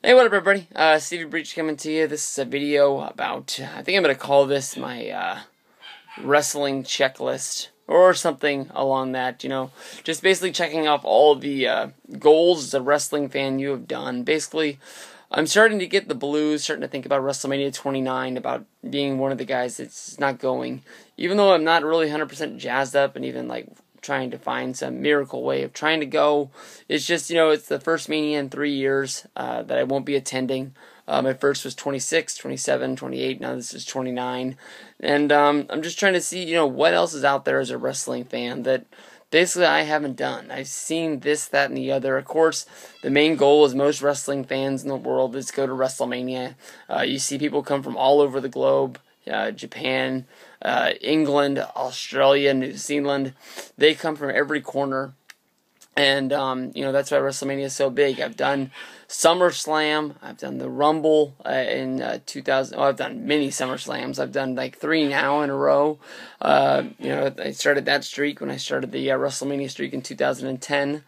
Hey, what up, everybody? Stevie Breach coming to you. This is a video about, I think I'm going to call this my wrestling checklist or something along that, just basically checking off all the goals as a wrestling fan you have done. Basically, I'm starting to get the blues, starting to think about WrestleMania 29, about being one of the guys that's not going. Even though I'm not really 100% jazzed up and even like trying to find some miracle way of trying to go. It's just, it's the first Mania in 3 years that I won't be attending. My first was 26, 27, 28, now this is 29. And I'm just trying to see, what else is out there as a wrestling fan that basically I haven't done. I've seen this, that, and the other. Of course, the main goal is most wrestling fans in the world is to go to WrestleMania. You see people come from all over the globe. Japan, England, Australia, New Zealand. They come from every corner. And, that's why WrestleMania is so big. I've done SummerSlam. I've done the Rumble in 2000. I've done many SummerSlams. I've done like 3 now in a row. I started that streak when I started the WrestleMania streak in 2010.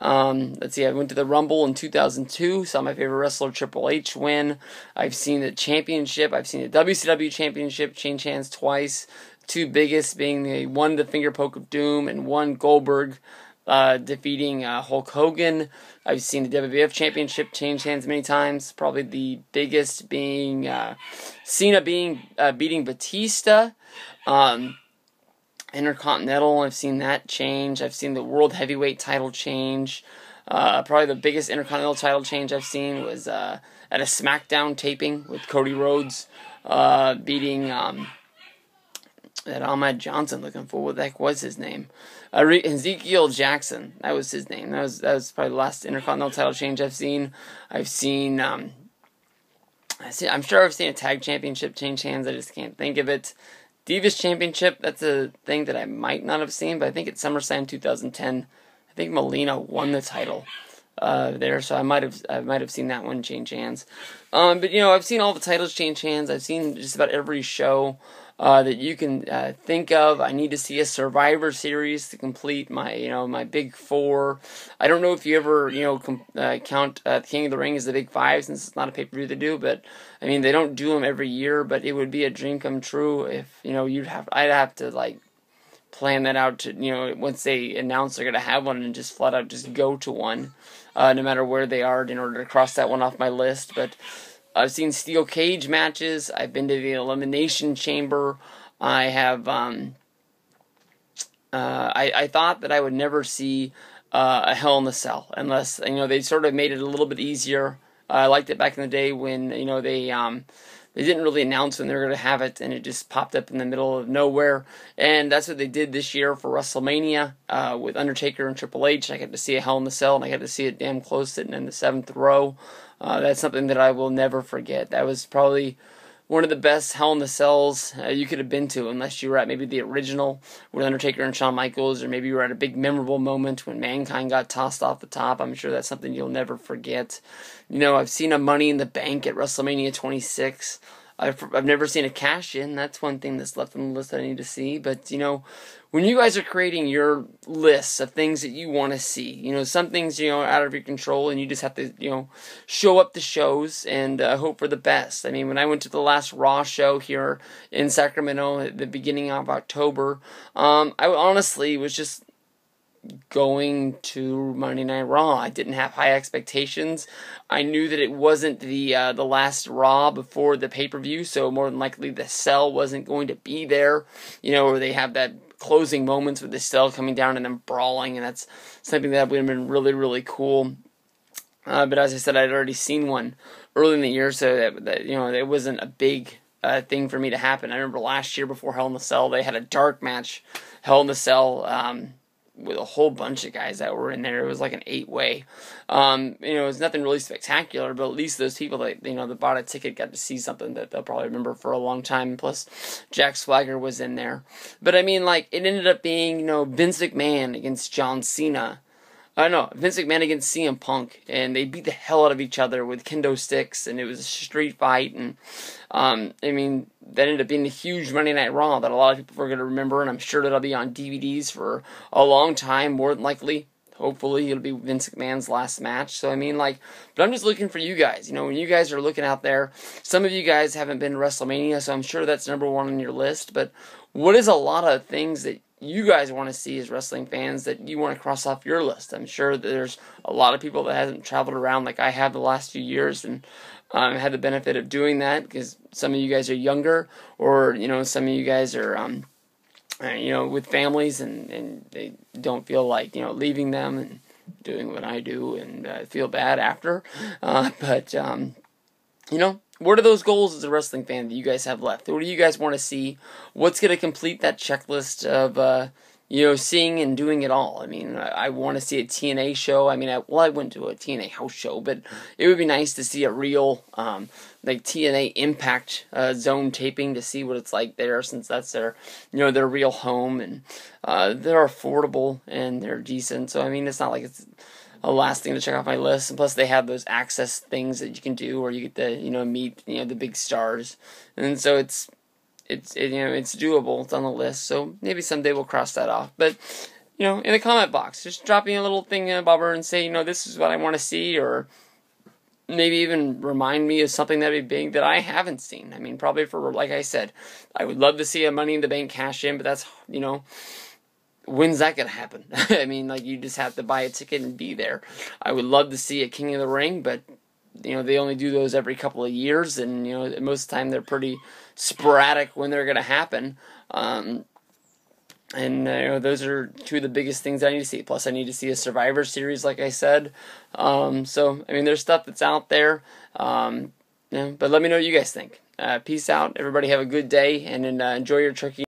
Let's see, I went to the Rumble in 2002, saw my favorite wrestler Triple H win. I've seen the championship, I've seen the WCW championship change hands twice. Two biggest being the finger poke of doom and one Goldberg defeating Hulk Hogan. I've seen the WWF championship change hands many times. Probably the biggest being Cena beating Batista. Intercontinental, I've seen that change. I've seen the World Heavyweight title change. Probably the biggest Intercontinental title change I've seen was at a SmackDown taping with Cody Rhodes beating that Ahmed Johnson. Looking for what the heck was his name? Ezekiel Jackson. That was his name. That was probably the last Intercontinental title change I've seen. I've seen. I'm sure I've seen a tag championship change hands. I just can't think of it. Divas Championship, that's a thing that I might not have seen, but I think at SummerSlam 2010, I think Melina won the title there, so I might have seen that one change hands. But I've seen all the titles change hands. I've seen just about every show that you can think of. I need to see a Survivor Series to complete my my big 4. I don't know if you ever count King of the Ring as the big 5, since it's not a pay-per-view they do, but I mean they don't do them every year. But it would be a dream come true if I'd have to like plan that out to once they announce they're gonna have one and just flat out just go to one, no matter where they are, in order to cross that one off my list. But I've seen steel cage matches. I've been to the Elimination Chamber. I have. I thought that I would never see a Hell in a Cell unless they sort of made it a little bit easier. I liked it back in the day when they didn't really announce when they were going to have it, and it just popped up in the middle of nowhere. And that's what they did this year for WrestleMania with Undertaker and Triple H. I got to see a Hell in a Cell, and I got to see it damn close, sitting in the 7th row. That's something that I will never forget. That was probably one of the best Hell in a Cells you could have been to, unless you were at maybe the original with Undertaker and Shawn Michaels, or maybe you were at a big memorable moment when Mankind got tossed off the top. I'm sure that's something you'll never forget. I've seen a Money in the Bank at WrestleMania 26. I've never seen a cash-in. That's one thing that's left on the list that I need to see. But, when you guys are creating your lists of things that you want to see, some things, out of your control, and you just have to, show up to shows and hope for the best. I mean, when I went to the last Raw show here in Sacramento at the beginning of October, I honestly was just going to Monday Night Raw. I didn't have high expectations. I knew that it wasn't the last Raw before the pay-per-view, so more than likely the Cell wasn't going to be there, where they have that closing moments with the Cell coming down and them brawling, and that's something that would have been really, really cool. But as I said, I'd already seen one early in the year, so that it wasn't a big thing for me to happen. I remember last year before Hell in a Cell, they had a dark match, Hell in a Cell, with a whole bunch of guys that were in there. It was like an 8-way. It was nothing really spectacular, but at least those people that, that bought a ticket got to see something that they'll probably remember for a long time. Plus, Jack Swagger was in there. But I mean, it ended up being, Vince McMahon against John Cena. Vince McMahon against CM Punk, and they beat the hell out of each other with kendo sticks, and it was a street fight, and that ended up being a huge Monday Night Raw that a lot of people are going to remember, and I'm sure that'll be on DVDs for a long time, more than likely. hopefully it'll be Vince McMahon's last match. So I mean, like, but I'm just looking for you guys. You know, when you guys are looking out there, some of you guys haven't been to WrestleMania, so I'm sure that's number one on your list. But what is a lot of things that you guys want to see as wrestling fans that you want to cross off your list? I'm sure that there's a lot of people that hasn't traveled around like I have the last few years, and had the benefit of doing that because some of you guys are younger, or you know, some of you guys are you know, with families, and they don't feel like, you know, leaving them and doing what I do, and feel bad after. But you know, what are those goals as a wrestling fan that you guys have left? What do you guys want to see? What's going to complete that checklist of you know, seeing and doing it all? I mean, I want to see a TNA show. I mean, I went to a TNA house show, but it would be nice to see a real like TNA Impact Zone taping to see what it's like there, since that's their, you know, their real home, and they're affordable and they're decent. So I mean, it's not like it's a last thing to check off my list. And plus, they have those access things that you can do where you get to, you know, meet, you know, the big stars, and so it's you know, it's doable. It's on the list, so maybe someday we'll cross that off. But you know, in the comment box, just drop me a little thing, Bobber, and say, you know, this is what I want to see, or maybe even remind me of something that'd be big that I haven't seen. I mean, probably for, like I said, I would love to see a Money in the Bank cash in, but that's, you know, when's that gonna happen? I mean, like, you just have to buy a ticket and be there. I would love to see a King of the Ring, but you know, they only do those every couple of years, and you know, most of the time they're pretty sporadic when they're gonna happen. And you know, those are two of the biggest things I need to see. Plus, I need to see a Survivor Series, like I said. So I mean, there's stuff that's out there. You know, but let me know what you guys think. Peace out, everybody. Have a good day, and enjoy your turkey.